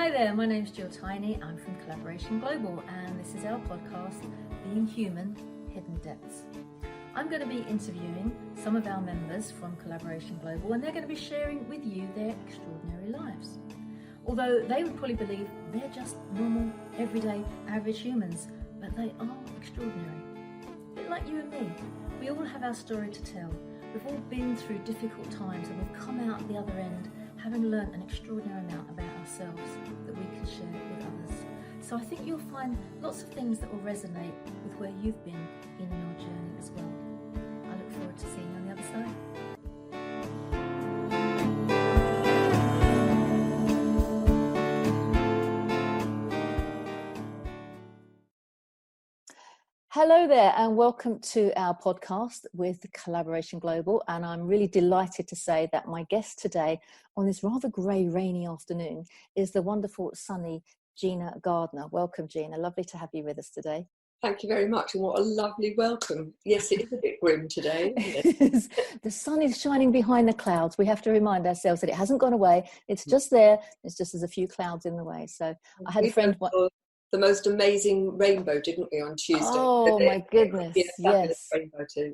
Hi there, my name's Jill Tiny. I'm from Collaboration Global, and this is our podcast, Being Human, Hidden Depths. I'm going to be interviewing some of our members from Collaboration Global, and they're going to be sharing with you their extraordinary lives. Although they would probably believe they're just normal, everyday, average humans, but they are extraordinary. A bit like you and me. We all have our story to tell. We've all been through difficult times, and we've come out the other end having learned an extraordinary amount about ourselves that we can share with others. So I think you'll find lots of things that will resonate with where you've been in your journey as well. I look forward to seeing you on the other side. Hello there, and welcome to our podcast with Collaboration Global. And I'm really delighted to say that my guest today on this rather grey, rainy afternoon is the wonderful, sunny Gina Gardiner. Welcome, Gina. Lovely to have you with us today. Thank you very much, and what a lovely welcome. Yes, it is a bit grim today, isn't it? The sun is shining behind the clouds. We have to remind ourselves that it hasn't gone away. It's just there. It's just there's a few clouds in the way. So I had a friend... The most amazing rainbow, didn't we, on Tuesday? Oh, my goodness, yes. Rainbow too.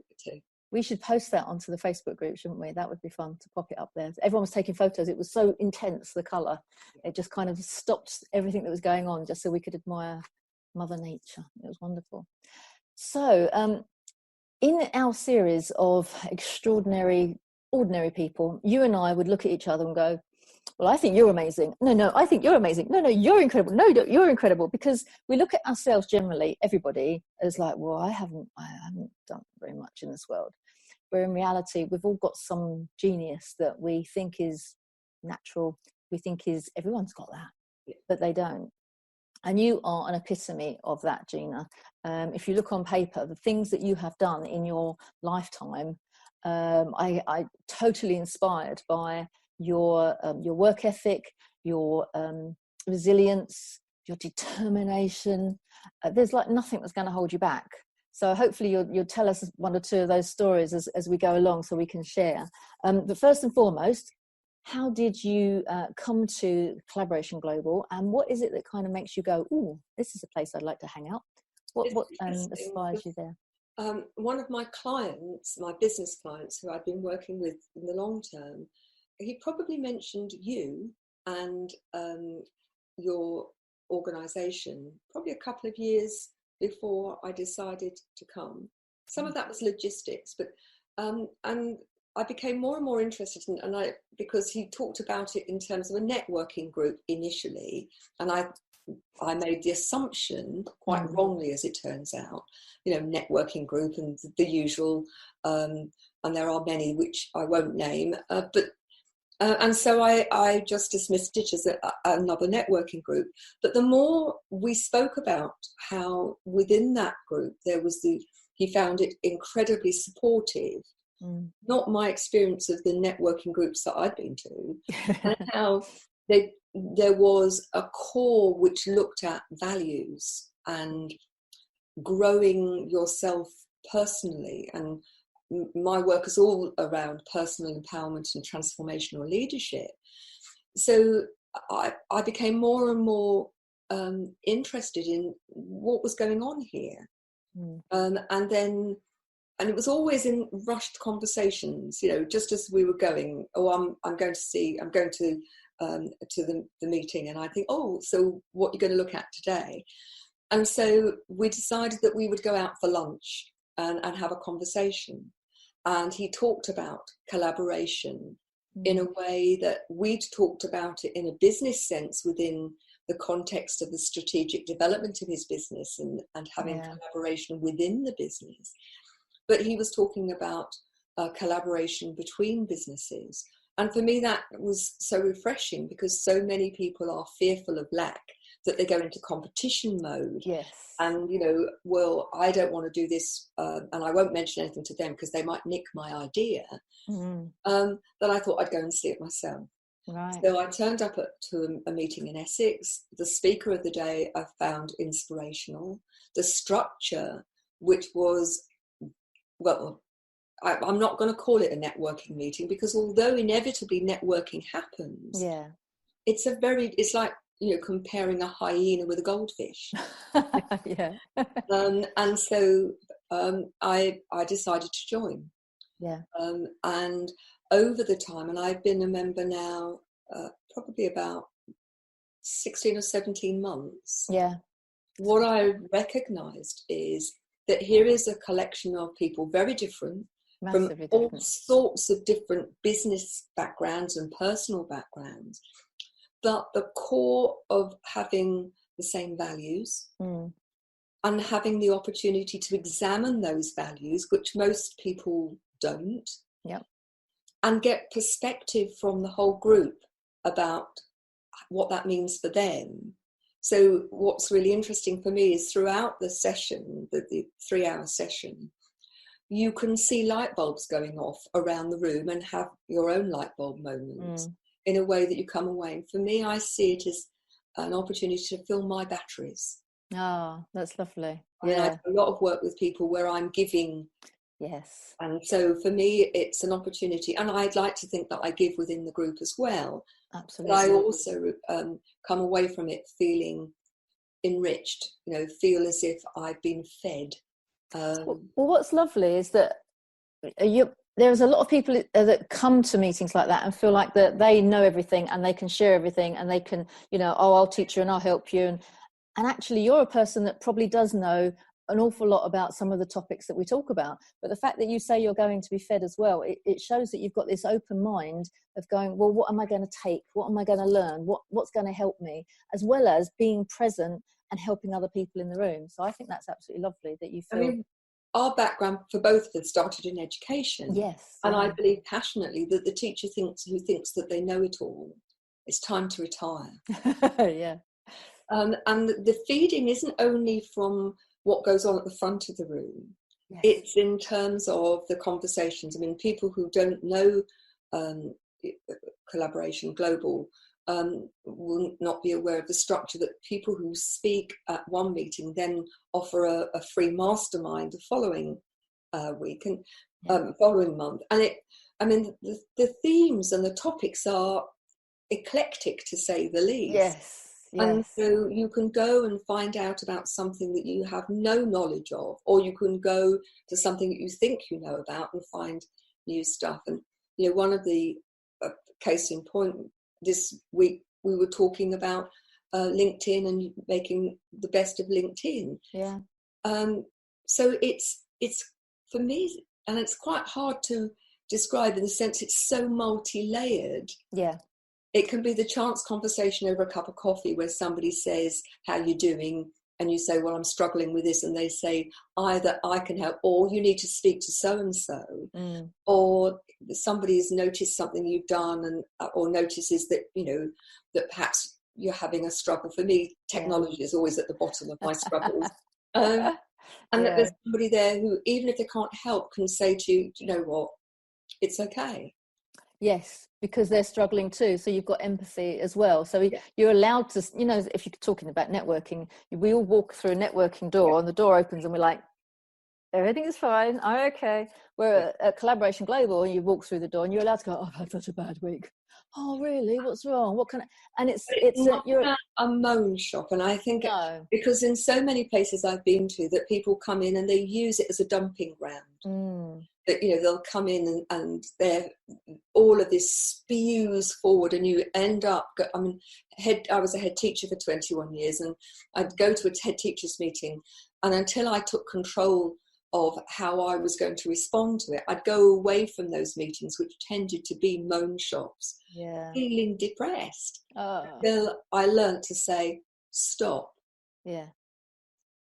We should post that onto the Facebook group, shouldn't we? That would be fun to pop it up there. Everyone was taking photos. It was so intense, the colour. It just kind of stopped everything that was going on just so we could admire Mother Nature. It was wonderful. So in our series of extraordinary, ordinary people, you and I would look at each other and go, well, I think you're amazing. No, I think you're amazing. No, you're incredible. No, you're incredible. Because we look at ourselves generally, everybody, as like, well, I haven't done very much in this world. Where in reality, we've all got some genius that we think is natural. We think everyone's got that, but they don't. And you are an epitome of that, Gina. If you look on paper, the things that you have done in your lifetime, I totally inspired by your work ethic, your resilience, your determination. There's like nothing that's going to hold you back. So hopefully you'll tell us one or two of those stories as we go along so we can share. But first and foremost, how did you come to Collaboration Global, and what is it that kind of makes you go, ooh, this is a place I'd like to hang out? What inspires you there? One of my clients, my business clients who I've been working with in the long term, he probably mentioned you and your organisation probably a couple of years before I decided to come. Some of that was logistics, but and I became more and more interested because he talked about it in terms of a networking group initially, and I made the assumption, quite wrongly as it turns out, networking group and the usual, and there are many which I won't name, and so I just dismissed it as another networking group. But the more we spoke about how within that group he found it incredibly supportive, not my experience of the networking groups that I'd been to, and how there was a core which looked at values and growing yourself personally, and my work is all around personal empowerment and transformational leadership. So I became more and more interested in what was going on here. And it was always in rushed conversations, just as we were going, I'm going to the meeting, and I think, so what are you going to look at today? And so we decided that we would go out for lunch and have a conversation. And he talked about collaboration in a way that we'd talked about it in a business sense within the context of the strategic development of his business and having collaboration within the business. But he was talking about collaboration between businesses. And for me, that was so refreshing, because so many people are fearful of lack that they go into competition mode. Yes. And, well, I don't want to do this, and I won't mention anything to them because they might nick my idea. That I thought I'd go and see it myself. Right. So I turned up to a meeting in Essex. The speaker of the day I found inspirational. The structure, which was, well, I'm not going to call it a networking meeting, because although inevitably networking happens, yeah, it's like comparing a hyena with a goldfish. Yeah. And so I decided to join. Yeah. And over the time, and I've been a member now probably about 16 or 17 months. Yeah. What I recognized is that here is a collection of people very different, Massively from all different. sorts of different business backgrounds and personal backgrounds, but the core of having the same values and having the opportunity to examine those values, which most people don't, and get perspective from the whole group about what that means for them. So what's really interesting for me is throughout the session, the 3-hour session, you can see light bulbs going off around the room and have your own light bulb moments in a way that you come away. And for me, I see it as an opportunity to fill my batteries. Oh, that's lovely. I mean, I do a lot of work with people where I'm giving. Yes. And so for me, it's an opportunity. And I'd like to think that I give within the group as well. Absolutely. But I also come away from it feeling enriched, feel as if I've been fed. Well, what's lovely is that there's a lot of people that come to meetings like that and feel like that they know everything and they can share everything and they can, I'll teach you and I'll help you. And actually you're a person that probably does know an awful lot about some of the topics that we talk about. But the fact that you say you're going to be fed as well, it shows that you've got this open mind of going, well, what am I going to take? What am I going to learn? What's going to help me? As well as being present and helping other people in the room. So I think that's absolutely lovely that you feel... I mean, our background for both of us started in education. Yes. And I believe passionately that the teacher who thinks that they know it all, it's time to retire. Yeah. And the feeding isn't only from what goes on at the front of the room. Yes. It's in terms of the conversations. I mean, people who don't know collaboration global will not be aware of the structure that people who speak at one meeting then offer a free mastermind the following week and following month. And the themes and the topics are eclectic, to say the least. Yes. And so you can go and find out about something that you have no knowledge of, or you can go to something that you think you know about and find new stuff. And one of the case in point, this week we were talking about LinkedIn and making the best of LinkedIn. Yeah. So it's for me, and it's quite hard to describe in the sense it's so multi-layered. Yeah. It can be the chance conversation over a cup of coffee where somebody says, how you doing? And you say, well, I'm struggling with this. And they say, either I can help, or you need to speak to so-and-so. Or somebody's noticed something you've done or notices that, that perhaps you're having a struggle. For me, technology is always at the bottom of my struggles. And that there's somebody there who, even if they can't help, can say to you, do you know what? It's okay. Yes, because they're struggling too. So you've got empathy as well. So you're allowed to, if you're talking about networking, we all walk through a networking door and the door opens and we're like, everything is fine. I'm okay. We're at Collaboration Global and you walk through the door and you're allowed to go, I've had such a bad week. Oh, really? What's wrong? What can I? And it's not a moan shop. And I think because in so many places I've been to that people come in and they use it as a dumping ground. That they'll come in and they're all of this spews forward, and you end up. I was a head teacher for 21 years, and I'd go to a head teachers meeting, and until I took control of how I was going to respond to it, I'd go away from those meetings, which tended to be moan shops, feeling depressed. Until I learned to say, stop. Yeah.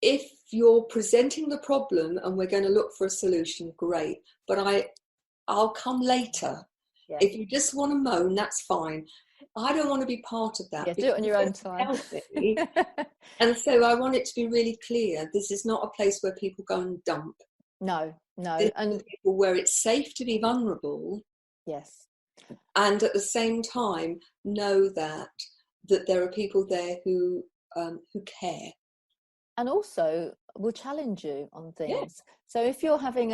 If you're presenting the problem and we're going to look for a solution, great. But I'll come later. Yeah. If you just want to moan, that's fine. I don't want to be part of that. Yeah, do it on your own time. And so I want it to be really clear. This is not a place where people go and dump. No. And people where it's safe to be vulnerable. Yes. And at the same time, know that there are people there who care. And also will challenge you on things. Yes. So if you're having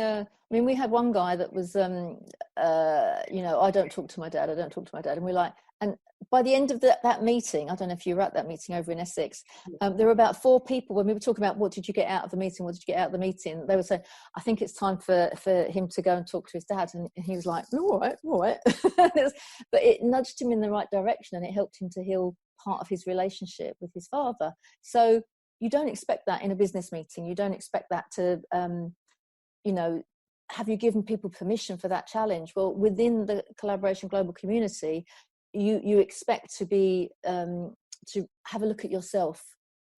we had one guy that was, I don't talk to my dad. And we're like, And by the end of that meeting, I don't know if you were at that meeting over in Essex, there were about 4 people, when we were talking about what did you get out of the meeting, what did you get out of the meeting, they would say, I think it's time for him to go and talk to his dad. And he was like, all right. But it nudged him in the right direction, and it helped him to heal part of his relationship with his father. So you don't expect that in a business meeting. You don't expect that to, have you given people permission for that challenge? Well, within the Collaboration Global community, you expect to be to have a look at yourself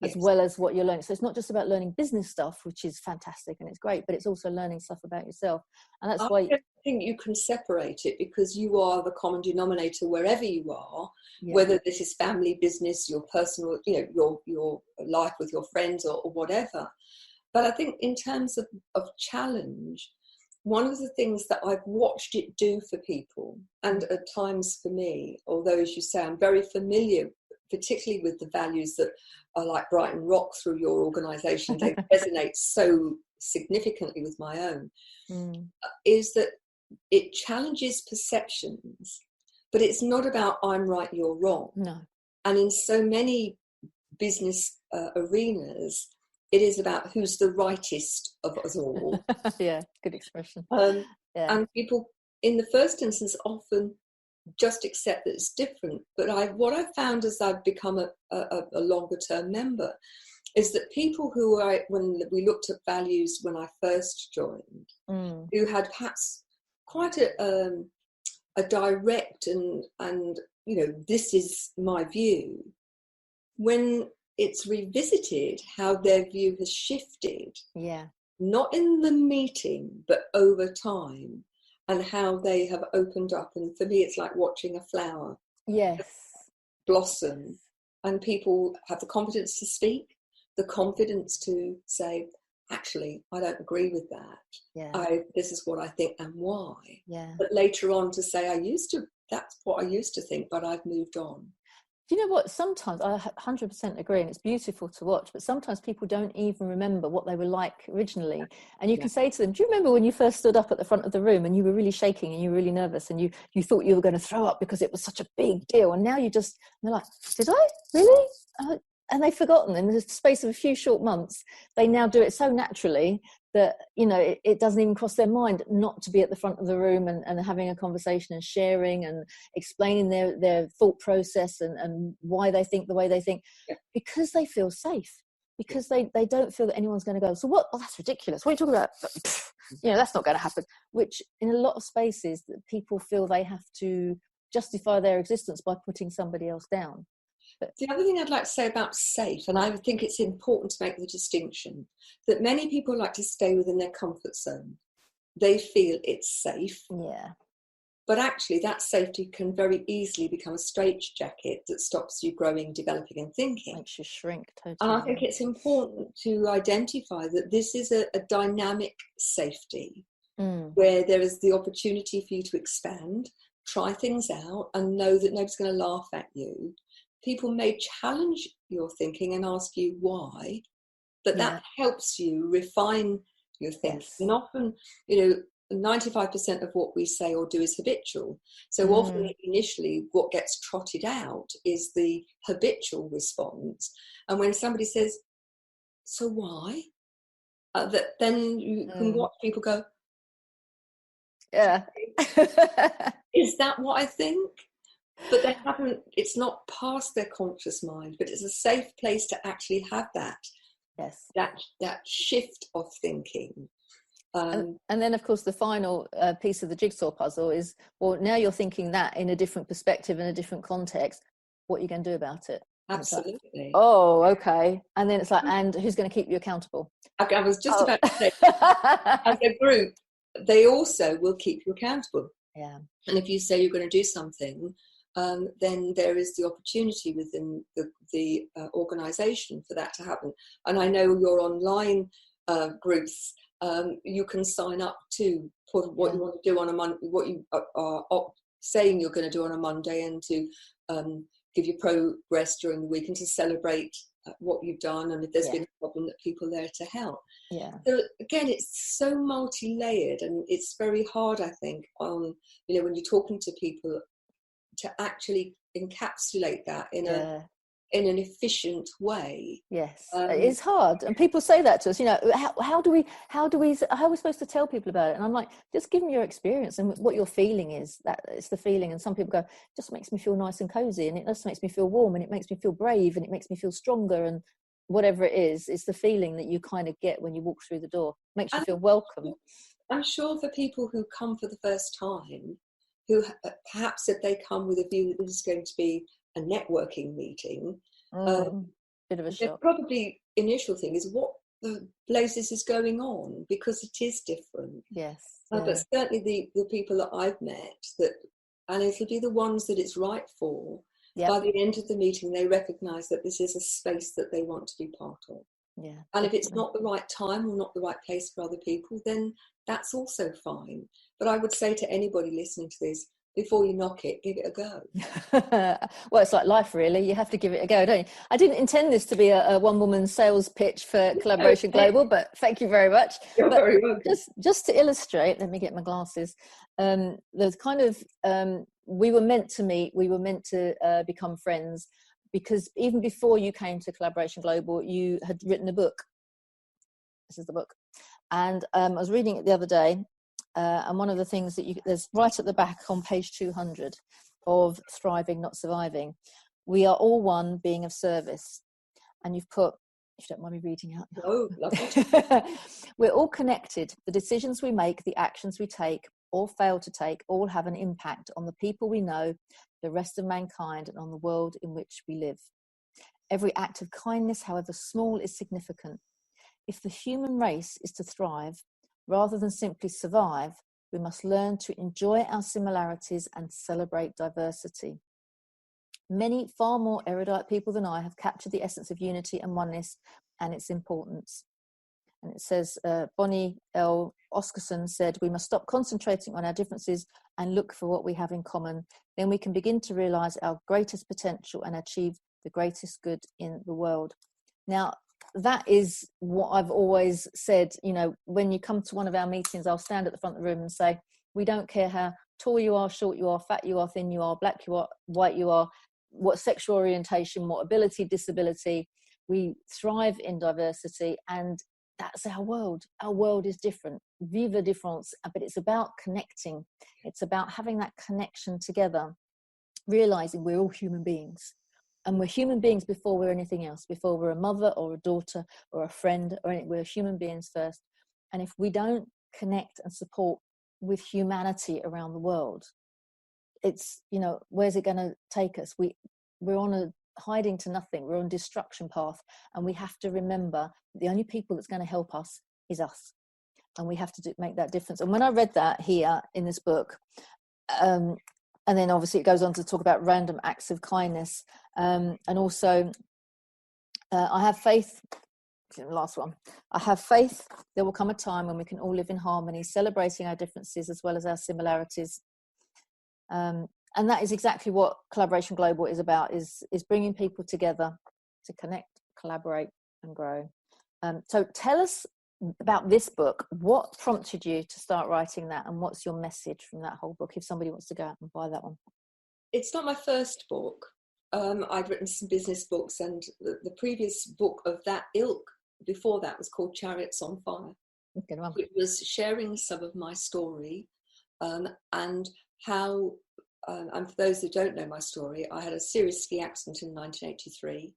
as well as what you're learning. So it's not just about learning business stuff, which is fantastic and it's great, but it's also learning stuff about yourself. And that's why I don't think you can separate it, because you are the common denominator wherever you are, whether this is family, business, your personal, your life with your friends or whatever. But I think in terms of challenge, one of the things that I've watched it do for people, and at times for me, although as you say, I'm very familiar, particularly with the values that are like Brighton Rock through your organisation, they resonate so significantly with my own, is that it challenges perceptions, but it's not about I'm right, you're wrong. No. And in so many business arenas, it is about who's the rightest of us all. Yeah, good expression. And people, in the first instance, often just accept that it's different. But what I've found as I've become a longer term member is that people who when we looked at values when I first joined, who had perhaps quite a direct and this is my view, when it's revisited, how their view has shifted. Yeah. Not in the meeting, but over time, and how they have opened up. And for me, it's like watching a flower blossom, and people have the confidence to speak, the confidence to say, actually, I don't agree with that. This is what I think and why. Yeah. But later on to say, that's what I used to think, but I've moved on. Do you know what? Sometimes I 100% agree, and it's beautiful to watch, but sometimes people don't even remember what they were like originally. And you can say to them, do you remember when you first stood up at the front of the room and you were really shaking and you were really nervous and you thought you were going to throw up because it was such a big deal? And now they're like, did I? Really? And they've forgotten. In the space of a few short months, they now do it so naturally that, it doesn't even cross their mind not to be at the front of the room and having a conversation and sharing and explaining their thought process and why they think the way they think, because they feel safe, because they don't feel that anyone's going to go, so what? Oh, that's ridiculous. What are you talking about? That's not going to happen. Which in a lot of spaces, that people feel they have to justify their existence by putting somebody else down. The other thing I'd like to say about safe, and I think it's important to make the distinction, that many people like to stay within their comfort zone. They feel it's safe. Yeah. But actually that safety can very easily become a straitjacket that stops you growing, developing and thinking. Makes you shrink, totally. And I think it's important to identify that this is a dynamic safety where there is the opportunity for you to expand, try things out and know that nobody's going to laugh at you. People may challenge your thinking and ask you why, but that helps you refine your thinking. Yes. And often, 95% of what we say or do is habitual. So often initially what gets trotted out is the habitual response. And when somebody says, so why? Then you can watch people go, yeah. Is that what I think? But they haven't, it's not past their conscious mind, but it's a safe place to actually have that shift of thinking. And then, of course, the final piece of the jigsaw puzzle is, well, now you're thinking that in a different perspective, in a different context, what are you going to do about it? Absolutely. Like, oh, okay. And then it's like, and who's going to keep you accountable? I was just about to say, as a group, they also will keep you accountable. Yeah. And if you say you're going to do something, then there is the opportunity within the organisation for that to happen. And I know your online groups, you can sign up to put what you want to do on a Monday, what you are saying you're going to do on a Monday, and to give you progress during the week and to celebrate what you've done, and if there's been a problem, that people are there to help. Yeah. So again, it's so multi-layered, and it's very hard, I think, on when you're talking to people to actually encapsulate that in an efficient way. Yes, it's hard, and people say that to us. How are we supposed to tell people about it? And I'm like, just give them your experience and what you're feeling is that it's the feeling. And some people go, just makes me feel nice and cozy, and it just makes me feel warm, and it makes me feel brave, and it makes me feel stronger, and whatever it is, it's the feeling that you kind of get when you walk through the door. Makes you feel welcome. I'm sure for people who come for the first time, who perhaps if they come with a view that this is going to be a networking meeting, bit of a shock. Probably initial thing is what the blazes is going on, because it is different. Yes. But certainly the people that I've met, and it'll be the ones that it's right for, by the end of the meeting, they recognise that this is a space that they want to be part of. Yeah. And if it's not the right time or not the right place for other people, then that's also fine. But I would say to anybody listening to this, before you knock it, give it a go. Well, it's like life, really. You have to give it a go, don't you? I didn't intend this to be a one-woman sales pitch for Collaboration Global, but thank you very much. You're very welcome. Just to illustrate, let me get my glasses. There's kind of, we were meant to meet, we were meant to become friends, because even before you came to Collaboration Global, you had written a book. This is the book. And I was reading it the other day. And one of the things that there's right at the back on page 200 of Thriving, Not Surviving, we are all one, being of service. And you've put, if you don't mind me reading out. Oh, lovely. We're all connected. The decisions we make, the actions we take or fail to take, all have an impact on the people we know, the rest of mankind, and on the world in which we live. Every act of kindness, however small, is significant. If the human race is to thrive, rather than simply survive, we must learn to enjoy our similarities and celebrate diversity. Many far more erudite people than I have captured the essence of unity and oneness and its importance. And it says, Bonnie L. Oscarson said, we must stop concentrating on our differences and look for what we have in common. Then we can begin to realize our greatest potential and achieve the greatest good in the world. Now, that is what I've always said. When you come to one of our meetings, I'll stand at the front of the room and say, we don't care how tall you are, short you are, fat you are, thin you are, black you are, white you are, what sexual orientation, what ability, disability. We thrive in diversity, and that's our world. Our world is different. Vive la différence. But it's about connecting. It's about having that connection together, realizing we're all human beings. And we're human beings before we're anything else, before we're a mother or a daughter or a friend, we're human beings first. And if we don't connect and support with humanity around the world, it's, where's it going to take us? We're on a hiding to nothing. We're on destruction path. And we have to remember the only people that's going to help us is us. And we have to make that difference. And when I read that here in this book, and then obviously it goes on to talk about random acts of kindness. And also, I have faith, last one, I have faith there will come a time when we can all live in harmony, celebrating our differences as well as our similarities. And that is exactly what Collaboration Global is about, is bringing people together to connect, collaborate and grow. So tell us about this book. What prompted you to start writing that, and what's your message from that whole book if somebody wants to go out and buy that one? It's not my first book. I've written some business books, and the previous book of that ilk before that was called Chariots on Fire. Okay, well. It was sharing some of my story, and how, and for those that don't know my story, I had a serious ski accident in 1983,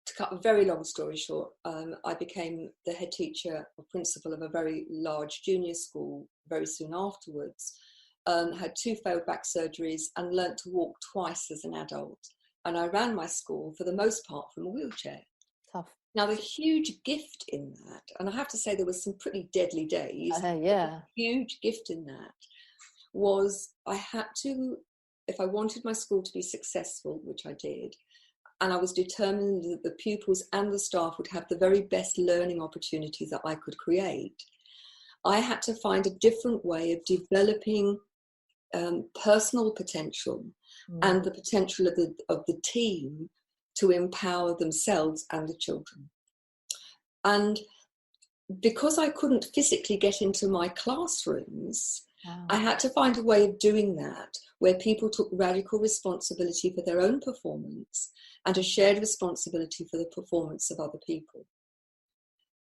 to cut a very long story short, I became the head teacher or principal of a very large junior school very soon afterwards, had 2 failed back surgeries and learnt to walk twice as an adult. And I ran my school for the most part from a wheelchair. Tough. Now, the huge gift in that, and I have to say there were some pretty deadly days, yeah. The huge gift in that was I had to, if I wanted my school to be successful, which I did, and I was determined that the pupils and the staff would have the very best learning opportunities that I could create, I had to find a different way of developing personal potential and the potential of the team to empower themselves and the children. And because I couldn't physically get into my classrooms, Wow. I had to find a way of doing that where people took radical responsibility for their own performance and a shared responsibility for the performance of other people.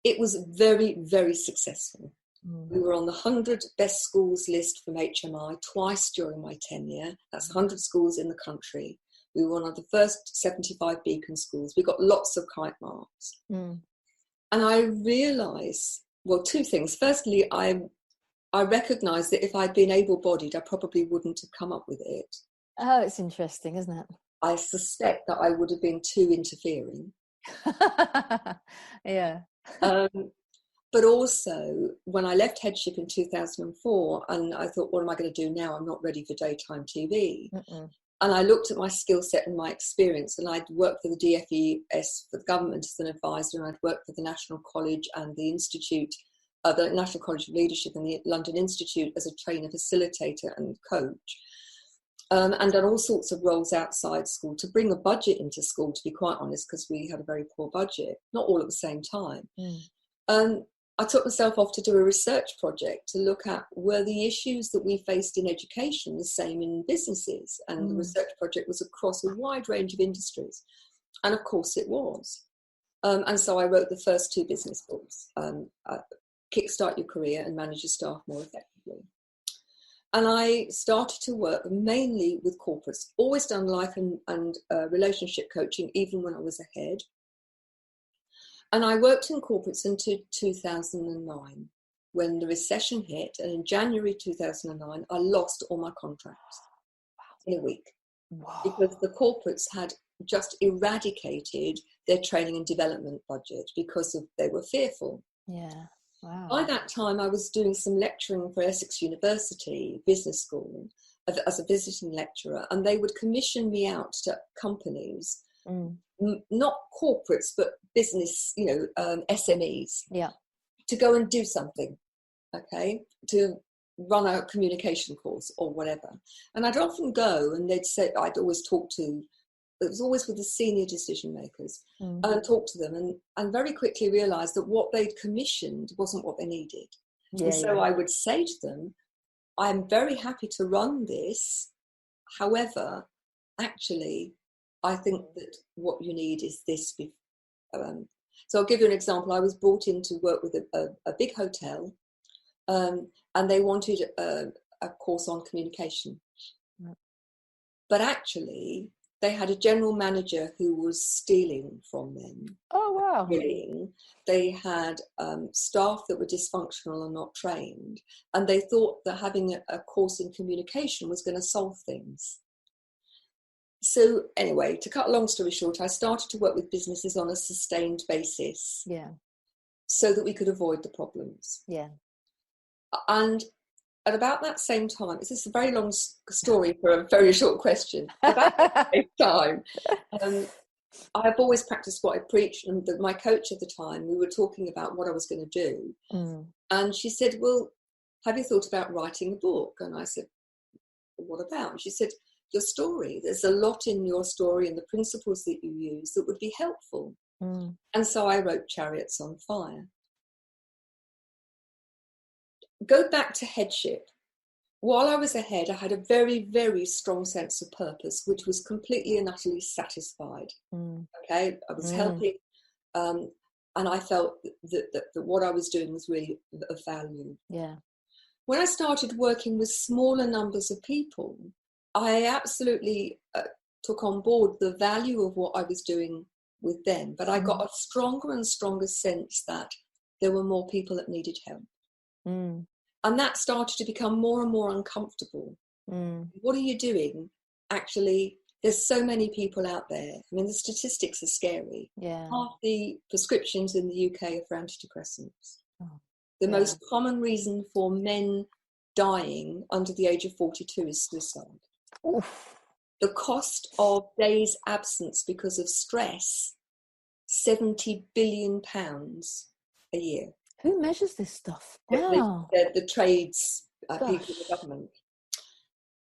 It was very, very successful. We were on the 100 best schools list from HMI twice during my tenure. That's 100 schools in the country. We were one of the first 75 beacon schools. We got lots of kite marks. And I realised, well, two things. Firstly, I recognised that if I'd been able-bodied, I probably wouldn't have come up with it. Oh, it's interesting, isn't it? I suspect that I would have been too interfering. Yeah. But also, when I left headship in 2004, and I thought, what am I going to do now? I'm not ready for daytime TV. And I looked at my skill set and my experience, and I'd worked for the DFES, for the government as an advisor, and I'd worked for the National College and the Institute, the National College of Leadership and the London Institute as a trainer, facilitator and coach. And done all sorts of roles outside school to bring a budget into school, to be quite honest, because we had a very poor budget, not all at the same time. I took myself off to do a research project to look at, were the issues that we faced in education the same in businesses? And the research project was across a wide range of industries. And of course it was. And so I wrote the first two business books, Kickstart Your Career and Manage Your Staff More Effectively. And I started to work mainly with corporates, always done life and relationship coaching, even when I was ahead. And I worked in corporates until 2009, when the recession hit. And in January 2009, I lost all my contracts in a week. Wow. Because the corporates had just eradicated their training and development budget because they were fearful. Yeah. Wow. By that time, I was doing some lecturing for Essex University Business School as a visiting lecturer, and they would commission me out to companies, not corporates, but business, SMEs, to go and do something, to run a communication course or whatever. And I'd often go, and they'd say, I'd always talk to, it was always with the senior decision makers, and talk to them, and very quickly realised that what they'd commissioned wasn't what they needed. I would say to them, I'm very happy to run this. However, actually, I think that what you need is this. So I'll give you an example. I was brought in to work with a big hotel, and they wanted a course on communication. But actually, they had a general manager who was stealing from them. Oh, wow. They had staff that were dysfunctional and not trained. And they thought that having a course in communication was going to solve things. So anyway, to cut a long story short, I started to work with businesses on a sustained basis. So that we could avoid the problems. And at about that same time, this is a very long story for a very short question. About that same time, I've always practiced what I preach, and my coach at the time, we were talking about what I was going to do. And she said, well, have you thought about writing a book? And I said, what about? And she said, your story. There's a lot in your story and the principles that you use that would be helpful. And so I wrote Chariots on Fire. Go back to headship. While I was ahead, I had a very, very strong sense of purpose, which was completely and utterly satisfied. I was helping, and I felt that what I was doing was really of value. When I started working with smaller numbers of people, I absolutely took on board the value of what I was doing with them, but I got a stronger and stronger sense that there were more people that needed help. And that started to become more and more uncomfortable. What are you doing? Actually, there's so many people out there. I mean, the statistics are scary. Half the prescriptions in the UK are for antidepressants. The most common reason for men dying under the age of 42 is suicide. The cost of days absence because of stress, £70 billion a year. Who measures this stuff? Wow. The trades, people in the government.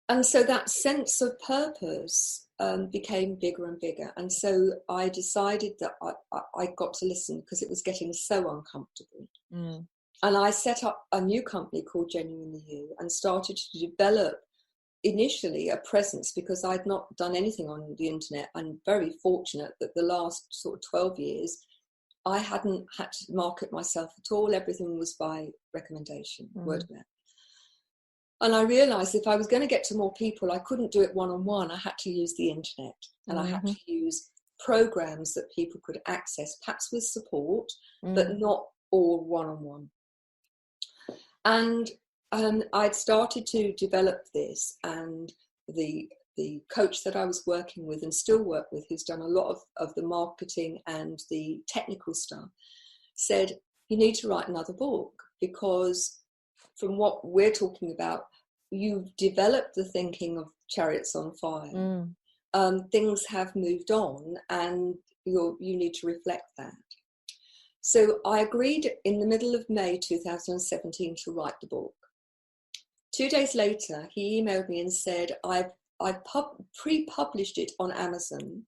And so that sense of purpose became bigger and bigger. And so I decided that I got to listen, because it was getting so uncomfortable. And I set up a new company called Genuinely You and started to develop initially a presence, because I'd not done anything on the internet. I'm very fortunate that the last sort of 12 years, I hadn't had to market myself at all. Everything was by recommendation, word of mouth. And I realised if I was going to get to more people, I couldn't do it one-on-one. I had to use the internet, and I had to use programs that people could access, perhaps with support, but not all one-on-one. And I'd started to develop this, and the coach that I was working with and still work with, who's done a lot of the marketing and the technical stuff, said, you need to write another book, because from what we're talking about, you've developed the thinking of Chariots on Fire. Things have moved on, and you need to reflect that. So I agreed in the middle of May 2017 to write the book. 2 days later, he emailed me and said, I've pre-published it on Amazon.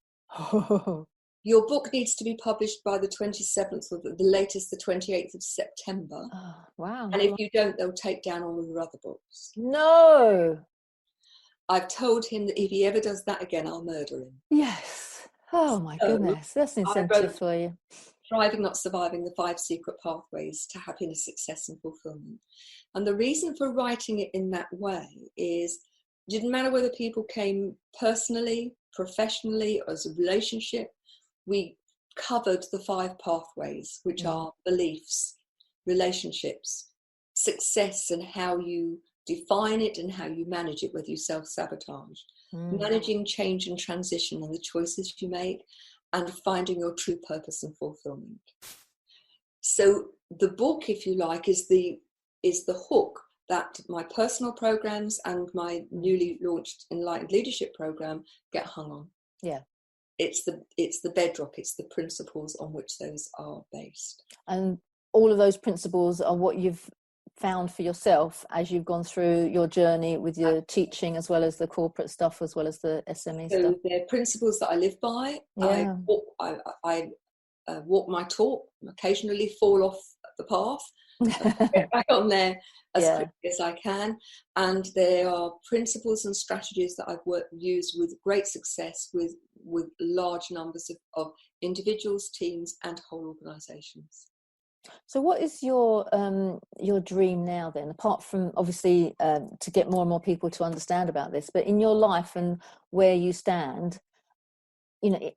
Your book needs to be published by the 27th, or the latest, the 28th of September. Oh, wow. And if you don't, they'll take down all of your other books. No. I've told him that if he ever does that again, I'll murder him. Yes. Oh, my goodness. That's an incentive for you. Thriving, Not Surviving, the 5 Secret Pathways to Happiness, Success and Fulfillment. And the reason for writing it in that way is, it didn't matter whether people came personally, professionally, or as a relationship, we covered the 5 pathways, which are beliefs, relationships, success and how you define it and how you manage it, whether you self-sabotage, managing change and transition and the choices you make, and finding your true purpose and fulfillment. So the book, if you like, is the hook that my personal programs and my newly launched Enlightened Leadership program get hung on. Yeah. It's the bedrock, it's the principles on which those are based. And all of those principles are what you've found for yourself as you've gone through your journey with your teaching, as well as the corporate stuff, as well as the SME stuff. So they're principles that I live by. Yeah. I walk my talk, occasionally fall off the path, get back on there as quickly as I can. And there are principles and strategies that I've used with great success with large numbers of individuals, teams and whole organisations. So what is your dream now then, apart from obviously to get more and more people to understand about this, but in your life and where you stand, you know,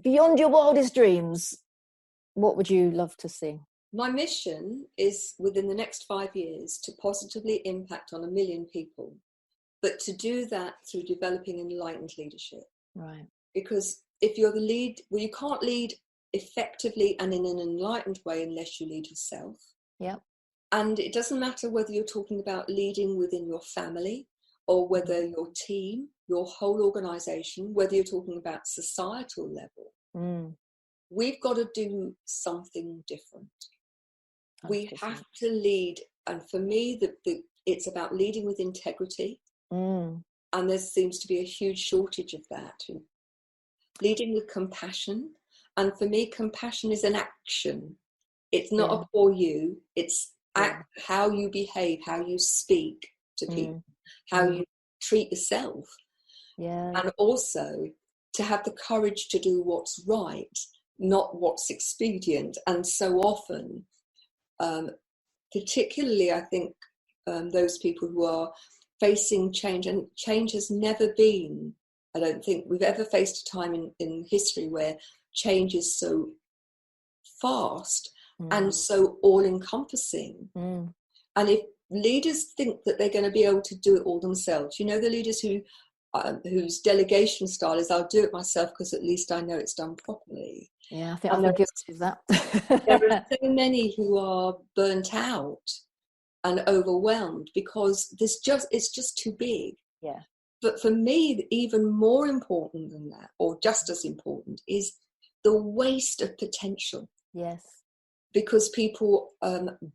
beyond your wildest dreams, what would you love to see? My mission is, within the next 5 years, to positively impact on 1 million people, but to do that through developing enlightened leadership. Right. Because if you're the lead, well, you can't lead effectively and in an enlightened way unless you lead yourself. Yeah. And it doesn't matter whether you're talking about leading within your family, or whether your team, your whole organization, whether you're talking about societal level. We've got to do something different. 100%. We have to lead, and for me it's about leading with integrity, and there seems to be a huge shortage of that. Leading with compassion. And for me, compassion is an action. It's not a for you. It's how you behave, how you speak to people, how you treat yourself. Yeah. And also to have the courage to do what's right, not what's expedient. And so often, particularly I think those people who are facing change, and change has never been, I don't think we've ever faced a time in history where change is so fast and so all-encompassing. And if leaders think that they're going to be able to do it all themselves, you know, the leaders whose delegation style is, I'll do it myself because at least I know it's done properly. Yeah, I think I've been guilty of that. There are so many who are burnt out and overwhelmed because it's just too big. Yeah. But for me, even more important than that, or just as important, is the waste of potential. Yes. Because people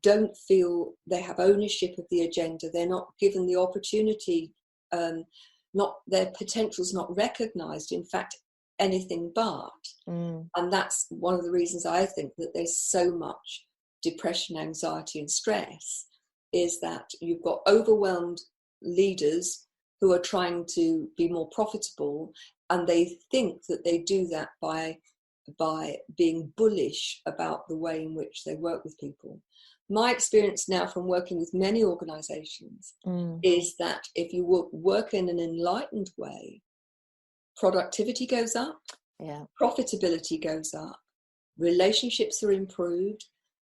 don't feel they have ownership of the agenda. They're not given the opportunity, their potential's not recognised. In fact, anything but. And that's one of the reasons I think that there's so much depression, anxiety and stress is that you've got overwhelmed leaders who are trying to be more profitable, and they think that they do that by being bullish about the way in which they work with people. My experience now from working with many organizations is that if you work in an enlightened way, productivity goes up, profitability goes up, relationships are improved,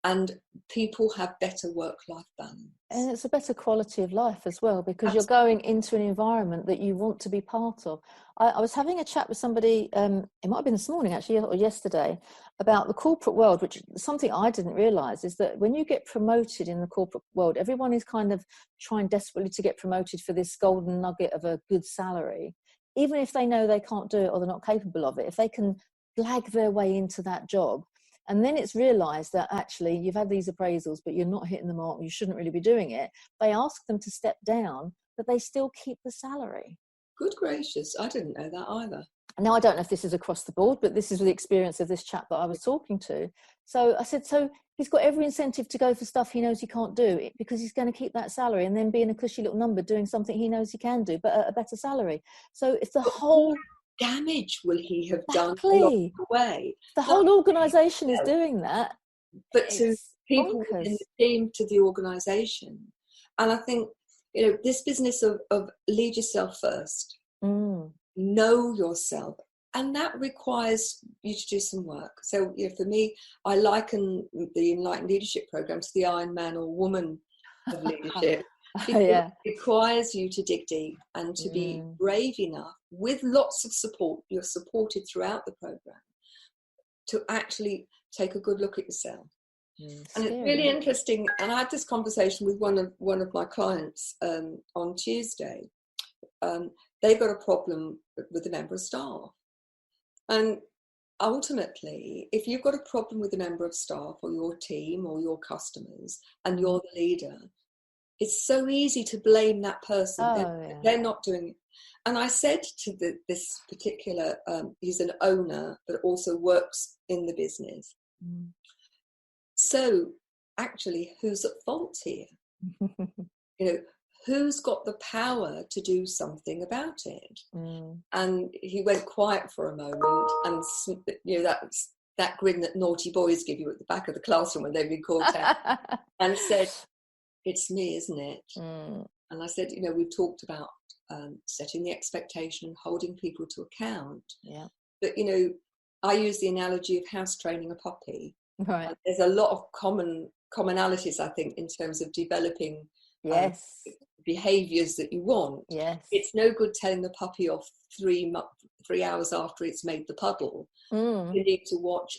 and people have better work-life balance. And it's a better quality of life as well, because you're going into an environment that you want to be part of. I was having a chat with somebody, it might have been this morning actually, or yesterday, about the corporate world, which something I didn't realise is that when you get promoted in the corporate world, everyone is kind of trying desperately to get promoted for this golden nugget of a good salary. Even if they know they can't do it or they're not capable of it, if they can blag their way into that job, and then it's realised that actually you've had these appraisals, but you're not hitting the mark, you shouldn't really be doing it. They ask them to step down, but they still keep the salary. Good gracious, I didn't know that either. Now, I don't know if this is across the board, but this is the experience of this chap that I was talking to. So I said, so he's got every incentive to go for stuff he knows he can't do because he's going to keep that salary and then be in a cushy little number doing something he knows he can do, but at a better salary. So if the whole damage will he have done along the way? The whole organisation is doing that. But to people in the team, to the organisation. And I think, this business of lead yourself first, know yourself, and that requires you to do some work. So for me, I liken the Enlightened Leadership program to the Iron Man or Woman of leadership. It requires you to dig deep and to be brave enough, with lots of support, you're supported throughout the program, to actually take a good look at yourself. And it's really interesting, and I had this conversation with one of my clients on Tuesday. They've got a problem with a member of staff, and ultimately, if you've got a problem with a member of staff or your team or your customers and you're the leader, it's so easy to blame that person. They're not doing it. And I said to this particular, he's an owner, but also works in the business. So actually, who's at fault here? Who's got the power to do something about it? And he went quiet for a moment, and that grin that naughty boys give you at the back of the classroom when they've been caught out, and said, "It's me, isn't it?" And I said, we've talked about setting the expectation and holding people to account. But I use the analogy of house training a puppy. Right. There's a lot of commonalities, I think, in terms of developing behaviours that you want. It's no good telling the puppy off 3 hours after it's made the puddle. You need to watch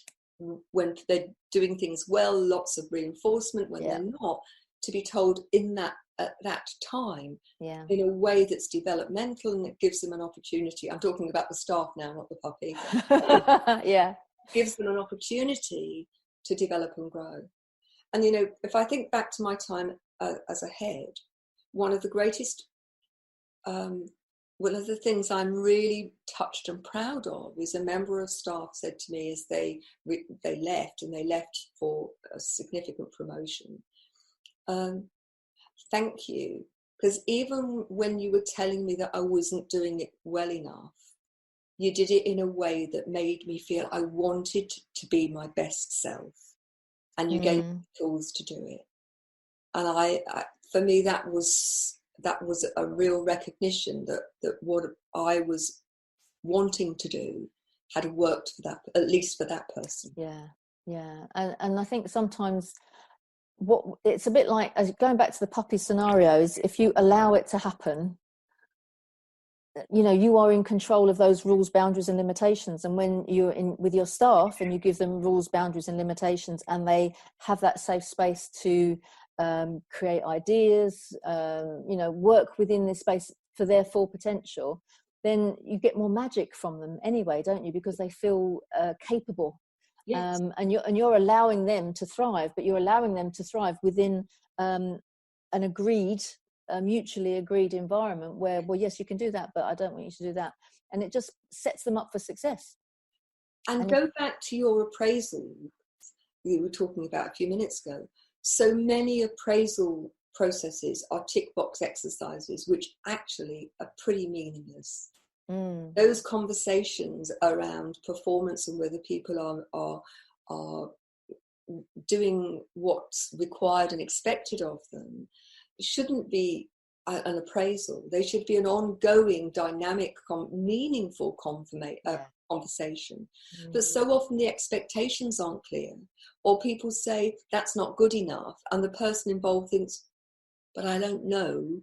when they're doing things well, lots of reinforcement. When they're not, to be told at that time in a way that's developmental, and it gives them an opportunity. I'm talking about the staff now, not the puppy. Gives them an opportunity to develop and grow. And if I think back to my time as a head, one of the things I'm really touched and proud of is a member of staff said to me as they left for a significant promotion, thank you, because even when you were telling me that I wasn't doing it well enough, you did it in a way that made me feel I wanted to be my best self, and you gave me tools to do it. And I for me, that was a real recognition that what I was wanting to do had worked for that, at least for that person. And I think sometimes it's a bit like, as going back to the puppy scenarios, if you allow it to happen, you are in control of those rules, boundaries and limitations. And when you're in with your staff and you give them rules, boundaries and limitations, and they have that safe space to create ideas, work within this space for their full potential, then you get more magic from them anyway, don't you? Because they feel capable. And you're allowing them to thrive, but you're allowing them to thrive within an mutually agreed environment where, well, yes, you can do that, but I don't want you to do that. And it just sets them up for success. And go back to your appraisal. you were talking about a few minutes ago, so many appraisal processes are tick box exercises, which actually are pretty meaningless. Those conversations around performance and whether people are doing what's required and expected of them shouldn't be an appraisal. They should be an ongoing, dynamic, meaningful conversation. But so often the expectations aren't clear, or people say that's not good enough, and the person involved thinks, but I don't know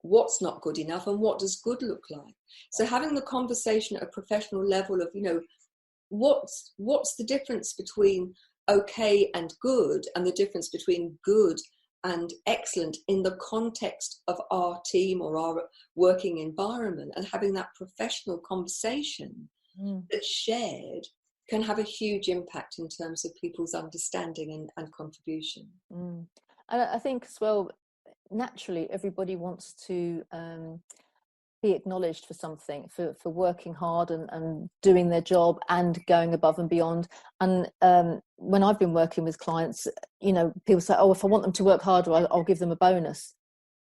what's not good enough and what does good look like. So having the conversation at a professional level of, what's the difference between okay and good, and the difference between good and excellent in the context of our team or our working environment, and having that professional conversation that's shared can have a huge impact in terms of people's understanding and contribution. And I think as well, naturally everybody wants to be acknowledged for something, for working hard and doing their job and going above and beyond. And when I've been working with clients, people say, oh, if I want them to work harder, I'll give them a bonus.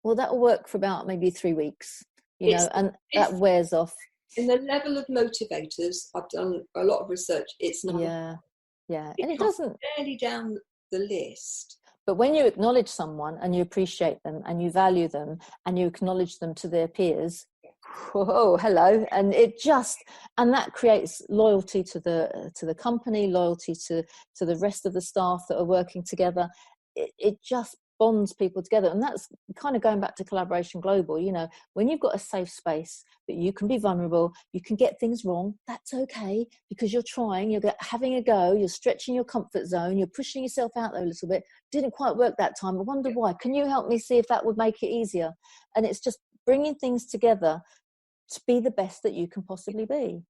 Well, that'll work for about maybe 3 weeks, and that wears off. In the level of motivators, I've done a lot of research, it's not. Yeah. And it doesn't barely down the list. But when you acknowledge someone and you appreciate them and you value them and you acknowledge them to their peers, whoa, hello, and that creates loyalty to the company, loyalty to the rest of the staff that are working together. It just bonds people together, and that's kind of going back to Collaboration Global. When you've got a safe space that you can be vulnerable, you can get things wrong, that's okay, because you're trying, you're having a go, you're stretching your comfort zone, you're pushing yourself out there a little bit. Didn't quite work that time, I wonder why. Can you help me see if that would make it easier? And it's just bringing things together to be the best that you can possibly be.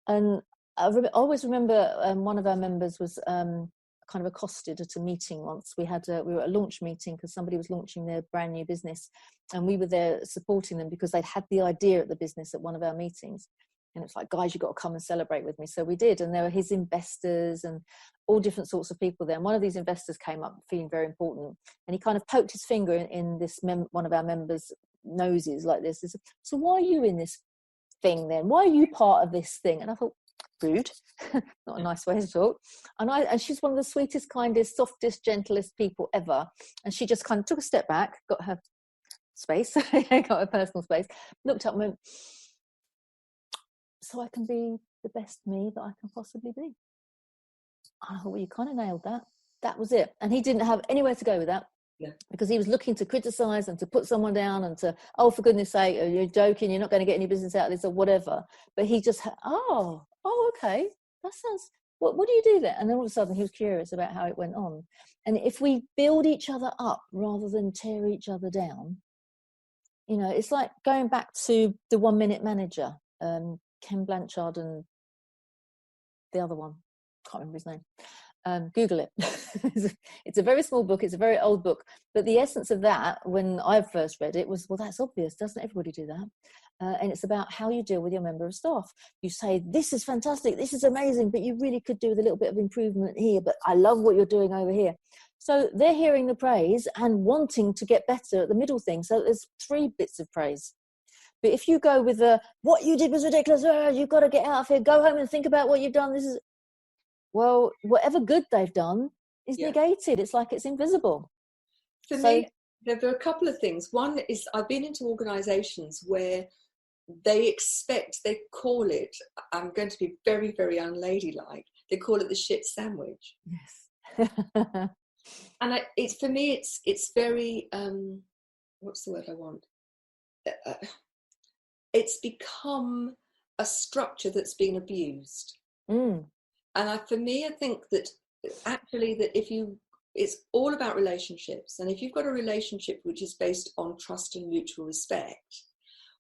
And I always remember one of our members was kind of accosted at a meeting once. We were at a launch meeting because somebody was launching their brand new business, and we were there supporting them because they'd had the idea at the business at one of our meetings. And it's like, guys, you've got to come and celebrate with me. So we did. And there were his investors and all different sorts of people there. And one of these investors came up feeling very important. And he kind of poked his finger in this one of our members' noses like this. So why are you in this thing then? Why are you part of this thing? And I thought, rude, not a nice way to talk. And she's one of the sweetest, kindest, softest, gentlest people ever. And she just kind of took a step back, got her space, got her personal space, looked up and went, so I can be the best me that I can possibly be. I thought, well, you kind of nailed that. That was it. And he didn't have anywhere to go with that. Yeah. Because he was looking to criticize and to put someone down and to, oh, for goodness sake, you're joking, you're not going to get any business out of this or whatever. But he just, oh, okay, that sounds, what do you do there? And then all of a sudden he was curious about how it went on. And if we build each other up rather than tear each other down, it's like going back to the 1 Minute Manager, Ken Blanchard and the other one, can't remember his name. Google it. It's a very small book, it's a very old book, but the essence of that when I first read it was, well, that's obvious, doesn't everybody do that? And it's about how you deal with your member of staff. You say, this is fantastic, this is amazing, but you really could do with a little bit of improvement here, but I love what you're doing over here. So they're hearing the praise and wanting to get better at the middle thing. So there's 3 bits of praise. But if you go with what you did was ridiculous, you've got to get out of here, go home and think about what you've done, well, whatever good they've done is negated. It's like it's invisible. For me, there are a couple of things. One is I've been into organisations where they call it, I'm going to be very, very unladylike, they call it the shit sandwich. Yes. And for me, it's very, what's the word I want? It's become a structure that's been abused. And for me, I think that actually it's all about relationships. And if you've got a relationship which is based on trust and mutual respect,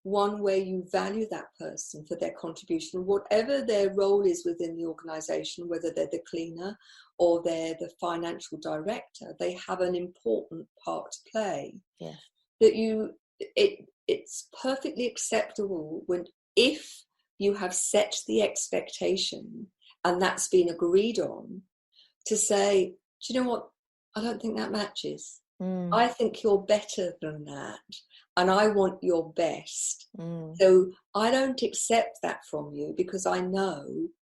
one where you value that person for their contribution, whatever their role is within the organisation, whether they're the cleaner or they're the financial director, they have an important part to play. Yeah. That it's perfectly acceptable if you have set the expectation and that's been agreed on, to say, do you know what? I don't think that matches. Mm. I think you're better than that. And I want your best. Mm. So I don't accept that from you because I know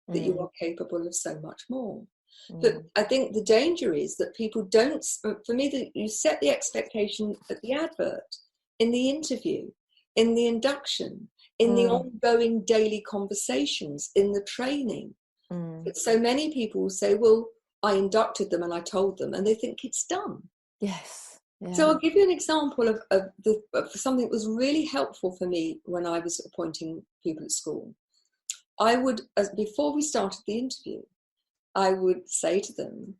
that you Mm. are capable of so much more. Mm. But I think the danger is that people don't, for me, that you set the expectation at the advert, in the interview, in the induction, in the ongoing daily conversations, in the training. But so many people say, well, I inducted them and I told them, and they think it's done. Yes. Yeah. So I'll give you an example of something that was really helpful for me when I was appointing people at school. I would, before we started the interview, I would say to them,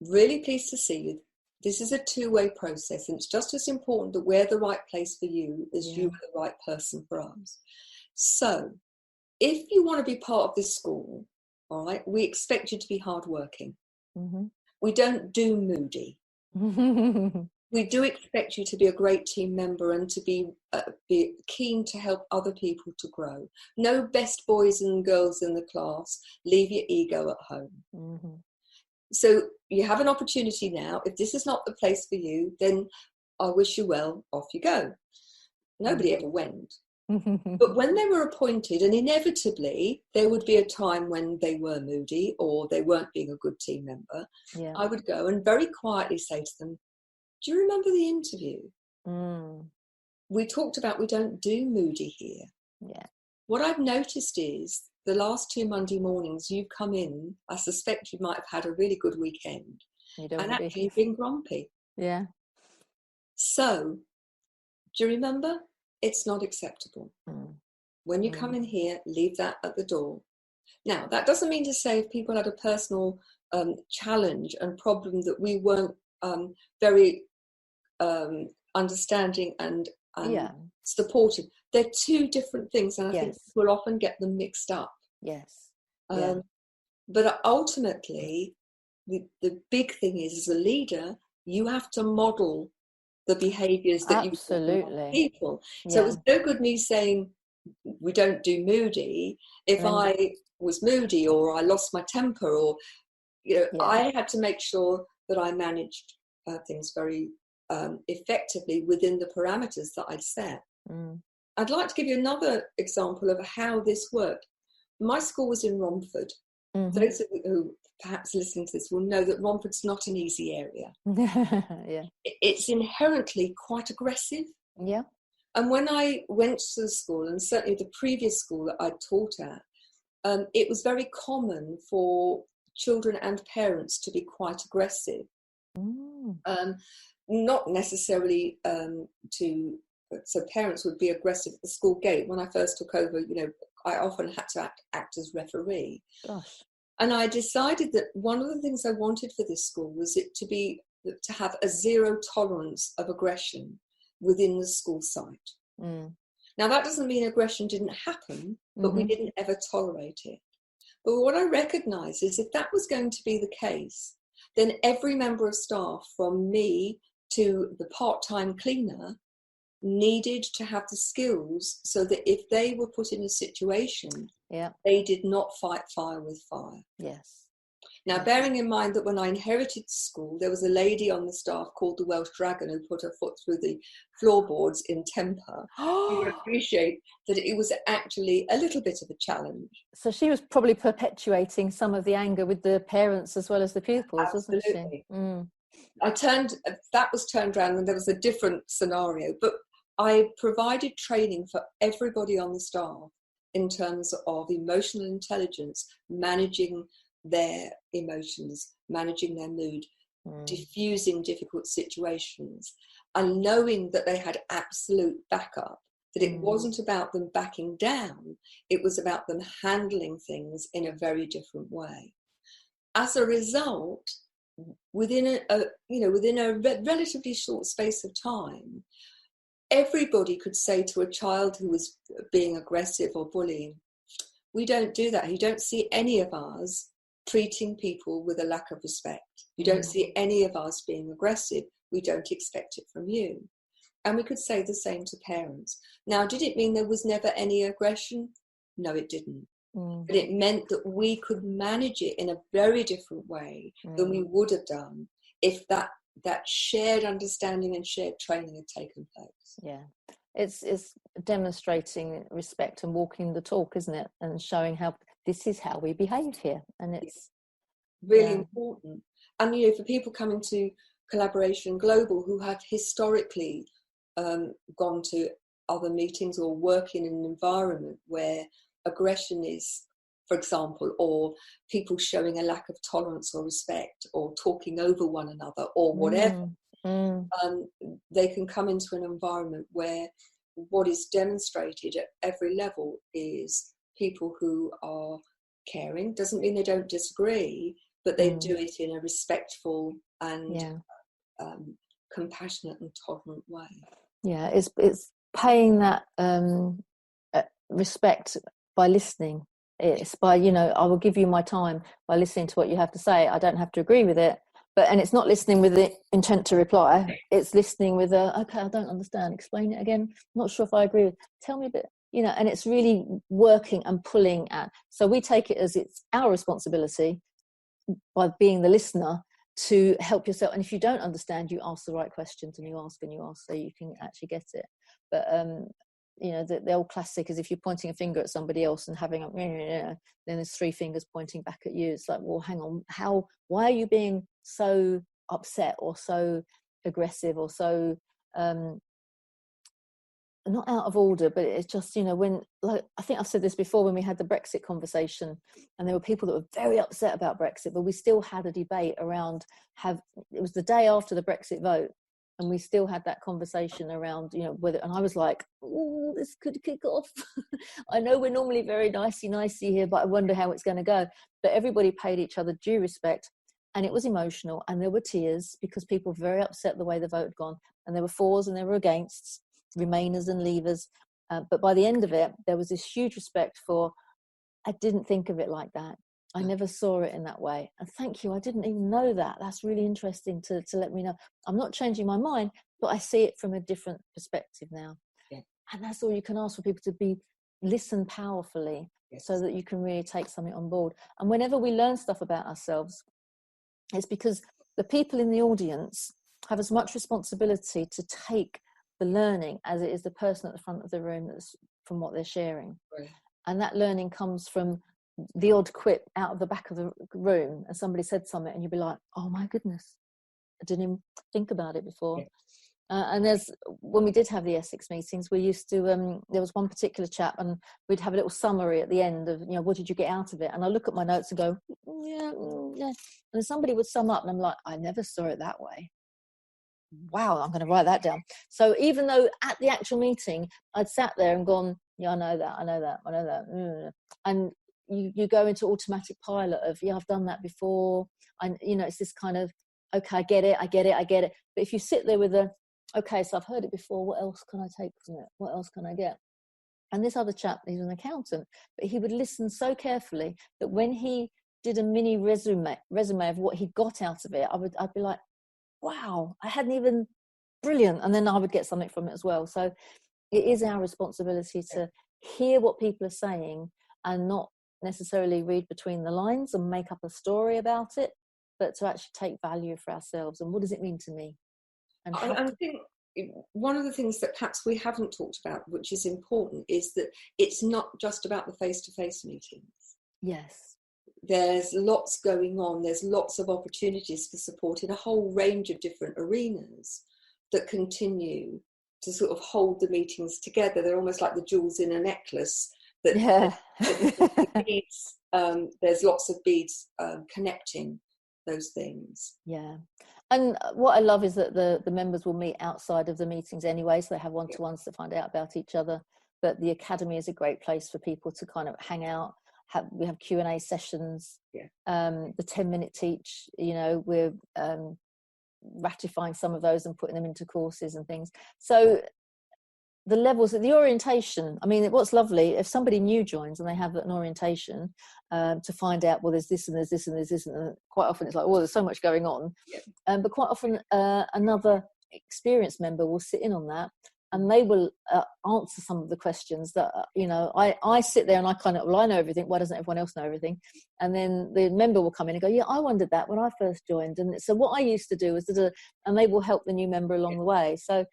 really pleased to see you. This is a two-way process, and it's just as important that we're the right place for you as you are the right person for us. So if you want to be part of this school, all right, we expect you to be hardworking. Mm-hmm. We don't do moody. We do expect you to be a great team member and to be keen to help other people to grow. No best boys and girls in the class. Leave your ego at home. Mm-hmm. So you have an opportunity now. If this is not the place for you, then I wish you well. Off you go. Nobody ever went. But when they were appointed, and inevitably there would be a time when they were moody or they weren't being a good team member, I would go and very quietly say to them, do you remember the interview? We talked about we don't do moody here. Yeah. What I've noticed is the last 2 Monday mornings you've come in, I suspect you might have had a really good weekend. And actually you've been grumpy. Yeah. So, do you remember? It's not acceptable. When you come in here, leave that at the door. Now, that doesn't mean to say if people had a personal challenge and problem that we weren't very understanding and supportive. They're two different things, and I think we'll often get them mixed up. Yes. But ultimately, the big thing is, as a leader, you have to model the behaviours that you want people. So it was no good me saying we don't do moody if I was moody or I lost my temper, or I had to make sure that I managed things very effectively within the parameters that I'd set. I'd like to give you another example of how this worked. My school was in Romford. Those of you who perhaps listening to this will know that Romford's not an easy area. It's inherently quite aggressive. Yeah. And when I went to the school, and certainly the previous school that I taught at, it was very common for children and parents to be quite aggressive. Not necessarily so parents would be aggressive at the school gate. When I first took over, I often had to act as referee. Gosh. And I decided that one of the things I wanted for this school was it to have a zero tolerance of aggression within the school site. Now, that doesn't mean aggression didn't happen, but we didn't ever tolerate it. But what I recognised is if that was going to be the case, then every member of staff, from me to the part-time cleaner, needed to have the skills so that if they were put in a situation, they did not fight fire with fire. Yes. Now, bearing in mind that when I inherited the school, there was a lady on the staff called the Welsh Dragon who put her foot through the floorboards in temper. You would appreciate that it was actually a little bit of a challenge. So she was probably perpetuating some of the anger with the parents as well as the pupils, wasn't she? That was turned around and there was a different scenario, but I provided training for everybody on the staff in terms of emotional intelligence, managing their emotions, managing their mood, diffusing difficult situations, and knowing that they had absolute backup, that it wasn't about them backing down, it was about them handling things in a very different way. As a result, within a relatively short space of time, everybody could say to a child who was being aggressive or bullying, we don't do that. You don't see any of us treating people with a lack of respect. You don't see any of us being aggressive. We don't expect it from you. And we could say the same to parents. Now, did it mean there was never any aggression? No, it didn't. But it meant that we could manage it in a very different way than we would have done if that shared understanding and shared training had taken place. Yeah, it's demonstrating respect and walking the talk, isn't it? And showing how this is how we behave here, and it's really important. And for people coming to Collaboration Global who have historically gone to other meetings or work in an environment where aggression is, for example, or people showing a lack of tolerance or respect or talking over one another or whatever, they can come into an environment where what is demonstrated at every level is people who are caring. Doesn't mean they don't disagree, but they do it in a respectful and compassionate and tolerant way. Yeah, it's paying that respect by listening. It's by, I will give you my time by listening to what you have to say. I don't have to agree with it, and it's not listening with the intent to reply. It's listening with okay, I don't understand. Explain it again. I'm not sure if I agree with. Tell me a bit. And it's really working and pulling at. So we take it as it's our responsibility by being the listener to help yourself. And if you don't understand, you ask the right questions, and you ask so you can actually get it. But the old classic is if you're pointing a finger at somebody else and having then there's three fingers pointing back at you. It's like, well, hang on, why are you being so upset or so aggressive or so not out of order? But it's just, when, like, I think I've said this before, when we had the Brexit conversation and there were people that were very upset about Brexit, but we still had a debate around it was the day after the Brexit vote, and we still had that conversation around, whether, and I was like, oh, this could kick off. I know we're normally very nicey here, but I wonder how it's going to go. But everybody paid each other due respect, and it was emotional, and there were tears because people were very upset the way the vote had gone, and there were fors and there were againsts, Remainers and Leavers, but by the end of it there was this huge respect for, I didn't think of it like that, I never saw it in that way, and thank you, I didn't even know that. That's really interesting to let me know. I'm not changing my mind, but I see it from a different perspective now. And that's all you can ask for people to be, listen powerfully, so that you can really take something on board. And whenever we learn stuff about ourselves, it's because the people in the audience have as much responsibility to take the learning as it is the person at the front of the room that's from what they're sharing. And that learning comes from the odd quip out of the back of the room, and somebody said something and you'd be like, oh my goodness, I didn't even think about it before. And when we did have the Essex meetings, we used to there was one particular chap, and we'd have a little summary at the end of, what did you get out of it? And I look at my notes and go, yeah. And then somebody would sum up and I'm like, I never saw it that way. Wow, I'm going to write that down. So even though at the actual meeting I'd sat there and gone, I know that, and you go into automatic pilot of, I've done that before, and it's this kind of, okay, I get it. But if you sit there with okay, so I've heard it before, what else can I take from it? What else can I get? And this other chap, he's an accountant, but he would listen so carefully that when he did a mini resume of what he got out of it, I'd be like, wow, I hadn't even, brilliant. And then I would get something from it as well. So it is our responsibility to hear what people are saying and not necessarily read between the lines and make up a story about it, but to actually take value for ourselves. And what does it mean to me? And I think one of the things that perhaps we haven't talked about, which is important, is that it's not just about the face-to-face meetings. Yes. There's lots going on. There's lots of opportunities for support in a whole range of different arenas that continue to sort of hold the meetings together. They're almost like the jewels in a necklace. That beads, there's lots of beads connecting those things. Yeah. And what I love is that the members will meet outside of the meetings anyway, so they have one-to-ones to find out about each other. But the Academy is a great place for people to kind of hang out. We have Q&A sessions, the 10-minute teach, we're ratifying some of those and putting them into courses and things. So the levels, the orientation, I mean, what's lovely, if somebody new joins and they have an orientation to find out, well, there's this and there's this and there's this, and quite often it's like, well, there's so much going on. But quite often another experienced member will sit in on that and they will answer some of the questions that, I sit there and I kind of, well, I know everything. Why doesn't everyone else know everything? And then the member will come in and go, yeah, I wondered that when I first joined. And so what I used to do was, and they will help the new member along the way. So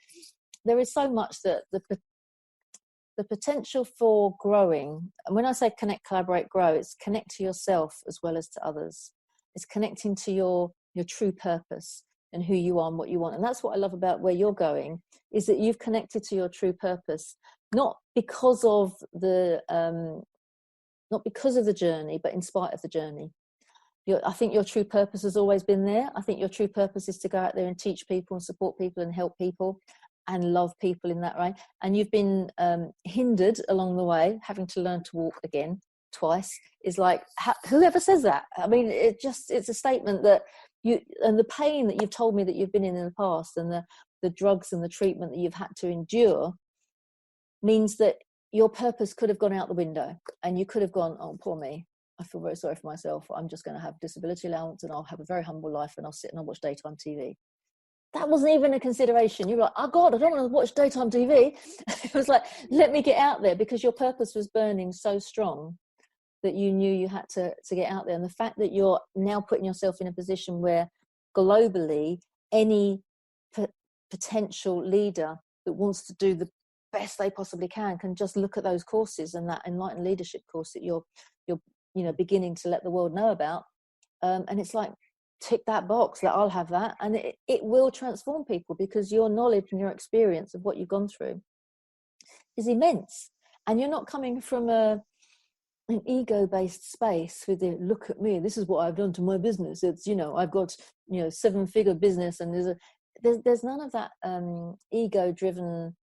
there is so much that the potential for growing. And when I say connect, collaborate, grow, it's connect to yourself as well as to others. It's connecting to your true purpose and who you are and what you want. And that's what I love about where you're going, is that you've connected to your true purpose, not because of the journey, but in spite of the journey. I think your true purpose has always been there. I think your true purpose is to go out there and teach people and support people and help people and love people in that way. And you've been hindered along the way, having to learn to walk again twice. Is like, whoever says that? I mean, it's a statement that and the pain that you've told me that you've been in the past, and the drugs and the treatment that you've had to endure, means that your purpose could have gone out the window, and you could have gone, oh, poor me, I feel very sorry for myself. I'm just going to have disability allowance and I'll have a very humble life and I'll sit and I'll watch daytime TV. That wasn't even a consideration. You were like, oh God, I don't want to watch daytime TV. It was like, let me get out there, because your purpose was burning so strong that you knew you had to get out there. And the fact that you're now putting yourself in a position where globally any potential leader that wants to do the best they possibly can just look at those courses, and that Enlightened Leadership course that you're beginning to let the world know about. And it's like, tick that box, that I'll have that. And it will transform people, because your knowledge and your experience of what you've gone through is immense. And you're not coming from an ego-based space with the, look at me, this is what I've done to my business. It's, I've got, 7-figure business, and there's none of that ego-driven,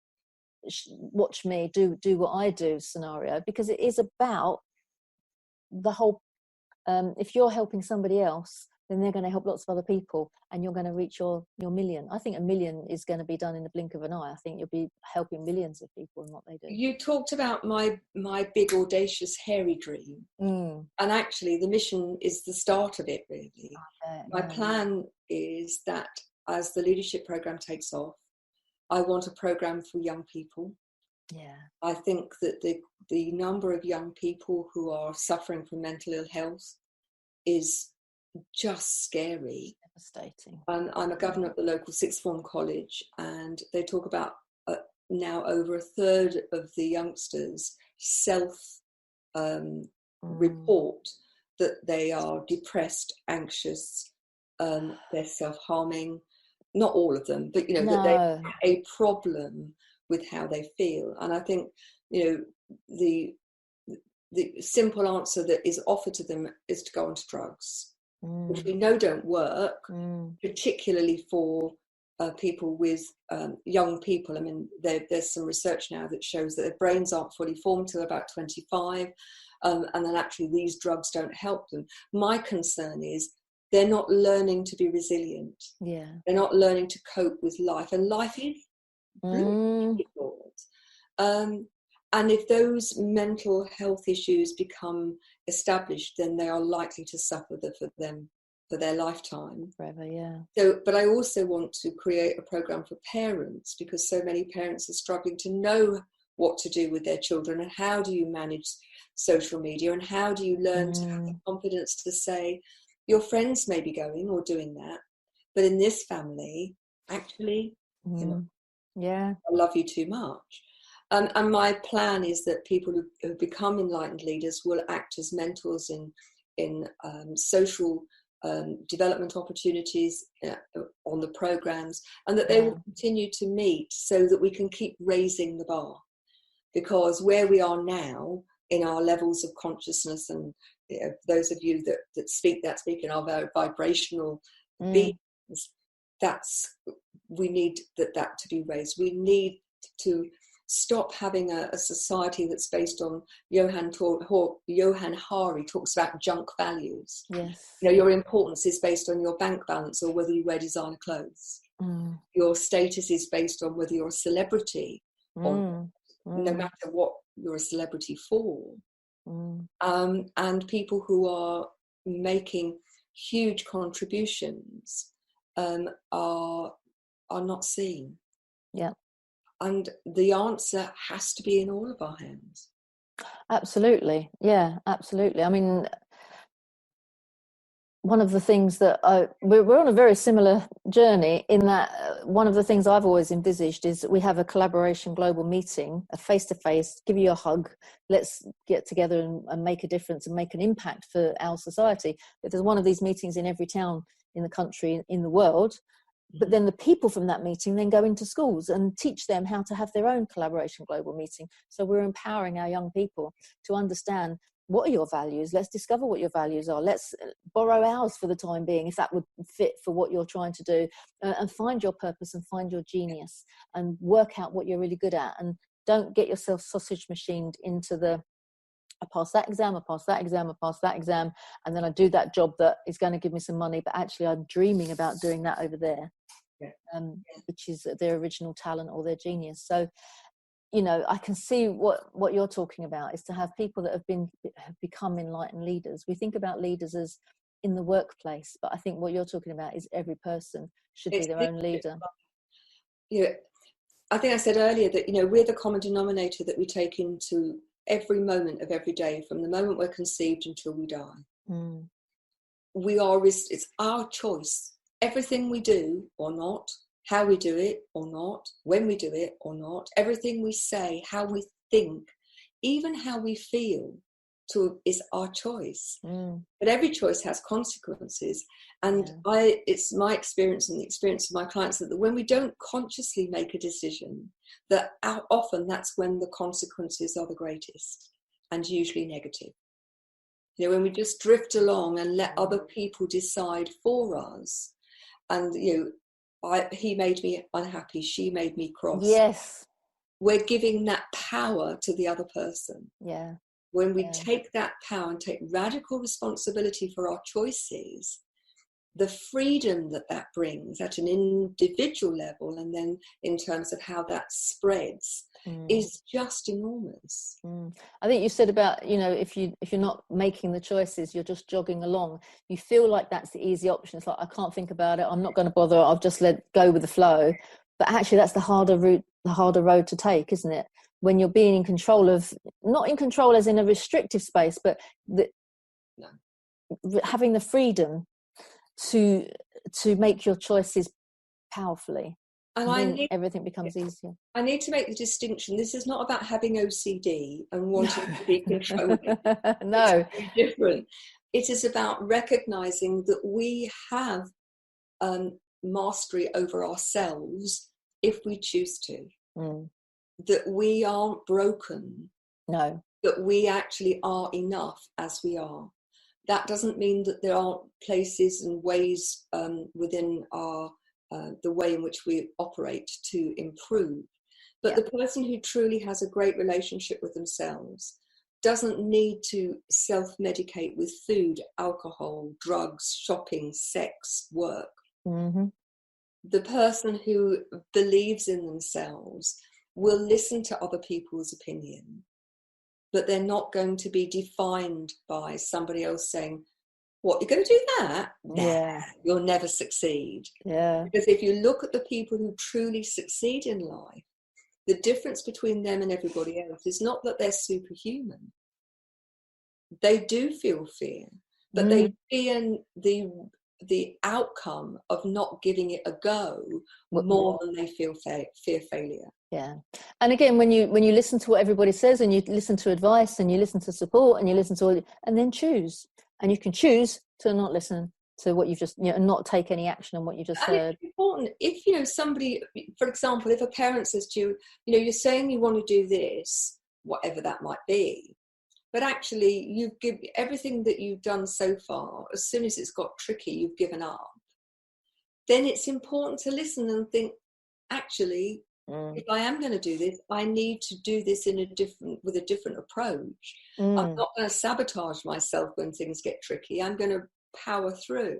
watch me do what I do scenario, because it is about the whole, if you're helping somebody else, then they're going to help lots of other people, and you're going to reach your million. I think 1 million is going to be done in the blink of an eye. I think you'll be helping millions of people in what they do. You talked about my big, audacious, hairy dream. And actually the mission is the start of it, really. My plan is that as the leadership program takes off, I want a program for young people. Yeah. I think that the number of young people who are suffering from mental ill health is just scary. Devastating. I'm a governor at the local sixth form college, and they talk about now over a third of the youngsters report that they are depressed, anxious, they're self-harming. Not all of them, but that they have a problem with how they feel. And I think the simple answer that is offered to them is to go onto drugs, which we know don't work, particularly for people with young people. I mean, there's some research now that shows that their brains aren't fully formed till about 25, and then actually these drugs don't help them. My concern is they're not learning to be resilient. Yeah. They're not learning to cope with life, and life is really difficult. And if those mental health issues become established, then they are likely to suffer for their lifetime. Forever, yeah. So, but I also want to create a program for parents, because so many parents are struggling to know what to do with their children, and how do you manage social media, and how do you learn to have the confidence to say, your friends may be going or doing that, but in this family, actually, yeah, I love you too much. And my plan is that people who become enlightened leaders will act as mentors in social development opportunities on the programs, and that they will continue to meet so that we can keep raising the bar. Because where we are now in our levels of consciousness, and those of you that speak in our vibrational beings, we need that to be raised. We need to stop having a society that's based on Johann Hari talks about junk values. Yes. Your importance is based on your bank balance or whether you wear designer clothes. Your status is based on whether you're a celebrity or no matter what you're a celebrity for. And people who are making huge contributions are not seen. Yeah. And the answer has to be in all of our hands. Absolutely. Yeah, absolutely. I mean, one of the things that we're on a very similar journey, in that one of the things I've always envisaged is that we have a collaboration global meeting, a face-to-face, give you a hug, let's get together and make a difference and make an impact for our society. But there's one of these meetings in every town in the country, in the world. But then the people from that meeting then go into schools and teach them how to have their own collaboration global meeting. So we're empowering our young people to understand, what are your values? Let's discover what your values are. Let's borrow ours for the time being, if that would fit for what you're trying to do, and find your purpose and find your genius and work out what you're really good at. And don't get yourself sausage machined into the, I pass that exam, I pass that exam, I pass that exam, and then I do that job that is going to give me some money, but actually I'm dreaming about doing that over there, which is their original talent or their genius. So, you know, I can see what you're talking about, is to have people that have become enlightened leaders. We think about leaders as in the workplace, but I think what you're talking about is every person should be their own leader. Yeah, I think I said earlier that, you know, we're the common denominator that we take into every moment of every day, from the moment we're conceived until we die. It's our choice. Everything we do or not, how we do it or not, when we do it or not, everything we say, how we think, even how we feel, is our choice. But every choice has consequences. And it's my experience and the experience of my clients that when we don't consciously make a decision, that often that's when the consequences are the greatest, and usually negative. You know, when we just drift along and let other people decide for us, and, you know, he made me unhappy, she made me cross. Yes. We're giving that power to the other person. Yeah. When we take that power and take radical responsibility for our choices, the freedom that brings at an individual level, and then in terms of how that spreads, is just enormous. I think you said about, you know, if you're not making the choices, you're just jogging along. You feel like that's the easy option. It's like, I can't think about it, I'm not going to bother, I'll just let go with the flow. But actually that's the harder route, the harder road to take, isn't it? When you're being in control of, not in control as in a restrictive space, but having the freedom to make your choices powerfully. And everything becomes easier. I need to make the distinction. This is not about having OCD and wanting to be controlling. No. It's very different. It is about recognizing that we have mastery over ourselves if we choose to. That we aren't broken. No. That we actually are enough as we are. That doesn't mean that there aren't places and ways within our the way in which we operate to improve. But the person who truly has a great relationship with themselves doesn't need to self-medicate with food, alcohol, drugs, shopping, sex, work. The person who believes in themselves will listen to other people's opinion, but they're not going to be defined by somebody else saying, what, you're going to do that? Nah, you'll never succeed. Because if you look at the people who truly succeed in life, the difference between them and everybody else is not that they're superhuman. They do feel fear, but they fear the outcome of not giving it a go more than they fear failure. And again, when you listen to what everybody says, and you listen to advice, and you listen to support, and you listen to, and then choose. And you can choose to not listen to what you've just, you know, not take any action on what you just heard. It's important. If, you know, somebody, for example, if a parent says to you, you know, you're saying you want to do this, whatever that might be, but actually you've given everything that you've done so far, as soon as it's got tricky, you've given up, then it's important to listen and think, actually, if I am going to do this, I need to do this with a different approach. I'm not going to sabotage myself when things get tricky. I'm going to power through.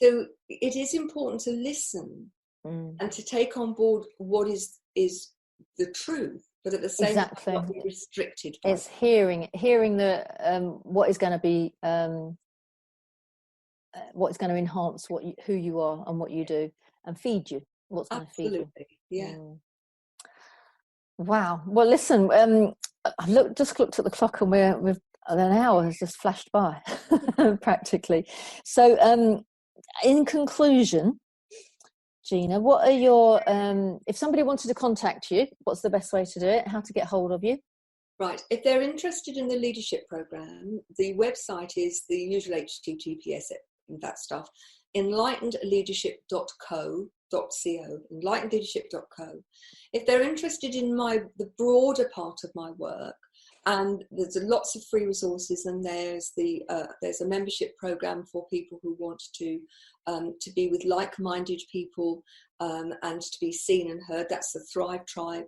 So it is important to listen and to take on board what is the truth, but at the same time not be restricted by it's hearing the what is going to be what is going to enhance who you are and what you do, and feed you what's going to feed you. Wow. Well, listen, just looked at the clock and we've an hour has just flashed by practically. So in conclusion, Gina, what are your, if somebody wanted to contact you, what's the best way to do it? How to get hold of you? Right. If they're interested in the leadership program, the website is the usual HTTPS and that stuff, enlightenedleadership.co, enlightenedleadership.co. If they're interested in the broader part of my work, and there's lots of free resources, and there's a membership program for people who want to be with like-minded people and to be seen and heard. That's the Thrive Tribe.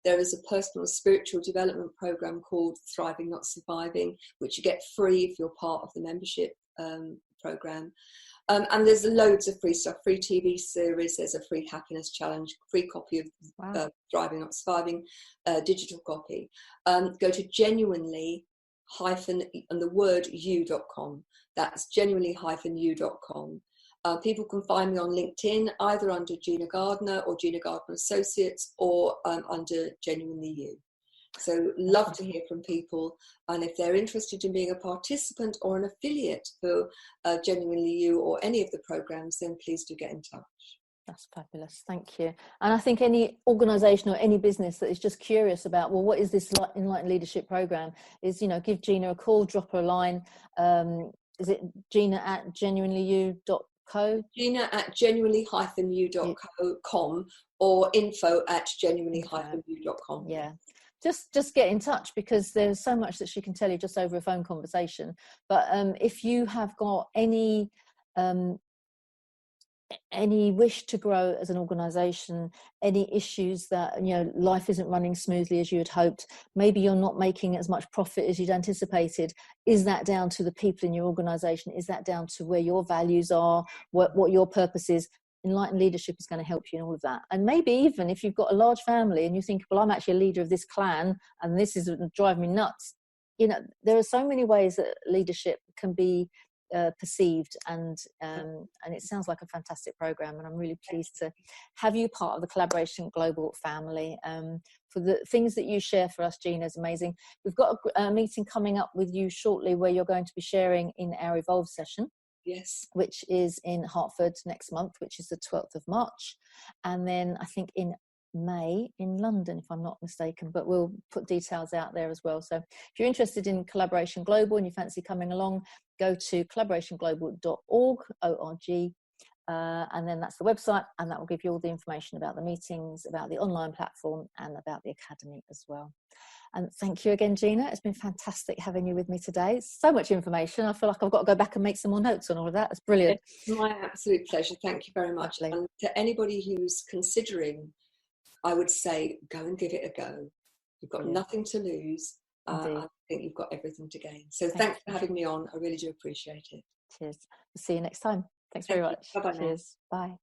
There is a personal spiritual development program called Thriving Not Surviving, which you get free if you're part of the membership program. And there's loads of free stuff, free TV series, there's a free happiness challenge, free copy of Thriving Not Surviving, digital copy. Go to genuinely and the word you.com. That's genuinely-you.com. People can find me on LinkedIn, either under Gina Gardiner or Gina Gardiner Associates, or under Genuinely You. So love to hear from people, and if they're interested in being a participant or an affiliate for Genuinely You or any of the programs, then please do get in touch. That's fabulous. Thank you. And I think any organisation or any business that is just curious about, well, what is this Enlightened Leadership program, is, give Gina a call, drop her a line. Is it Gina@genuinelyyou.co? Gina@genuinely-you.com or info@genuinely-you.com. Yeah. Just get in touch, because there's so much that she can tell you just over a phone conversation. But if you have got any wish to grow as an organisation, any issues that, life isn't running smoothly as you had hoped, maybe you're not making as much profit as you'd anticipated, is that down to the people in your organisation? Is that down to where your values are, what your purpose is? Enlightened Leadership is going to help you in all of that. And maybe even if you've got a large family and you think, well, I'm actually a leader of this clan and this is driving me nuts, there are so many ways that leadership can be perceived, and it sounds like a fantastic program, and I'm really pleased to have you part of the Collaboration Global family. For the things that you share for us, Gina, is amazing. We've got a meeting coming up with you shortly where you're going to be sharing in our Evolve session. Yes. Which is in Hertford next month, which is the 12th of March. And then I think in May in London, if I'm not mistaken, but we'll put details out there as well. So if you're interested in Collaboration Global and you fancy coming along, go to collaborationglobal.org, O-R-G, and then that's the website, and that will give you all the information about the meetings, about the online platform, and about the academy as well. And thank you again, Gina. It's been fantastic having you with me today. So much information. I feel like I've got to go back and make some more notes on all of that. It's brilliant. It's my absolute pleasure. Thank you very much. Lovely. And to anybody who's considering, I would say, go and give it a go. You've got nothing to lose. I think you've got everything to gain. So thanks for having me on. I really do appreciate it. Cheers. We'll see you next time. Thanks very much. Bye-bye. Cheers. Bye.